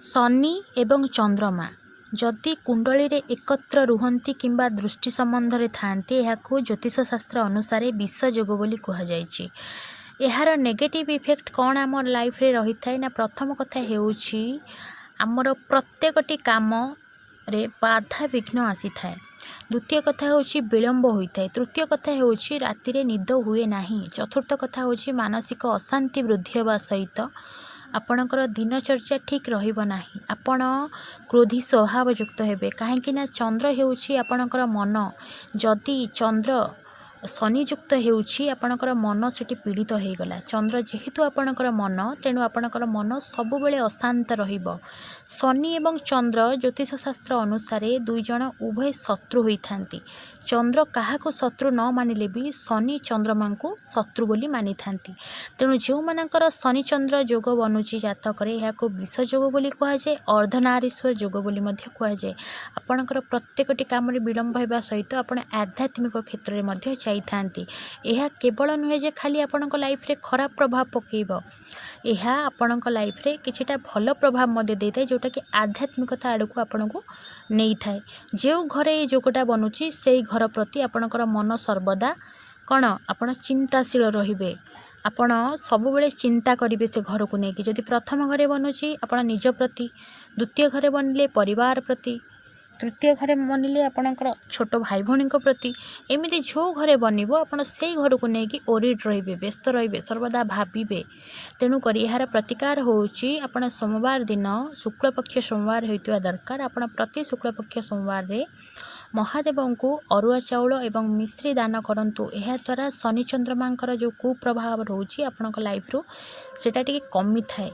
शनि एवं चंद्रमा जदि कुंडली रे एकत्र रुहंती किंबा दृष्टि संबंध रे थांती एहाकू ज्योतिष शास्त्र अनुसार विष जोग बोली कहा जायछि। एहार नेगेटिव इफेक्ट कौन आम लाइफ रे रही थाए ना प्रथम कथा हेउछि आमर प्रत्येकटी काम रे बाधा विघ्न आसी थाए। द्वितीय कथा होछि विलंब होइथाए। तृतीय कथा होछि राति रे निद हुए नाही। चतुर्थ कथा होछि मानसिक अशांति वृद्धि होबा सहित आपणकर दिनचर्या ठीक रहिबो नाही। आपण क्रोधी स्वभाव युक्त हेबे काहेकि ना चंद्र हेउछि आपणकर मन। जदि चंद्र शनि युक्त हेउछि आपणकर मन सेठी पीड़ित हो गला। चंद्र जेहेतु आपणकर मन तेणु आपणकर मन सब बेले अशांत रहिबो। शनि एवं चंद्र ज्योतिष शास्त्र अनुसार दुई जण उभय शत्रु होई थांती। चंद्र काहाको शत्रु न मानिले भी शनि चंद्रमा को शत्रु बोली मानि थांती। तेणु जो मानकर शनि चंद्र जोग बनुची जातक को विष जोग बोली कह जाए। अर्धनारीश्वर जोग बोली मध्य कह जाए। आपणकर प्रत्येकटी काम विलंब होगा सहित आपण आध्यात्मिक क्षेत्र में मध्य जाई थांती। यह केवल नुहे जे खाली आपणक लाइफ रे खराब प्रभाव पकेइबो। यह आपणक लाइफ रे किछिटा भल प्रभाव मध्य देइथाय जोटा कि आध्यात्मिकता आड़क आपन को नहीं थाए। जो घरे ये जोगटा बनुची से घर प्रति आपणकर मन सर्वदा कौन आपण चिंताशील रहिबे। आपण सब बेले चिंता करेंगे से घर को लेकिन। जदि प्रथम घरे बनुची आपण निज प्रति, द्वितीय घरे बनले परिवार प्रति, तृतीय घरे बनले आपणकर छोट भाई भौणी प्रति, एमती जो घरे बनब आपण से घर को लेकिन ओरिड रहिबे, व्यस्त रहिबे, सर्वदा भाविबे। तेणुक यार प्रतिकार होउची आपण सोमवार दिन शुक्लपक्ष सोमवार होइतिबा दरकार। आपण प्रति शुक्लपक्ष सोमवार रे महादेव को अरुआ चाउल एवं मिश्री दान करंतु। यह द्वारा शनि चंद्रमा जो कुप्रभाव रोची आपणक लाइफ रो सेटा टिके कमी थाए।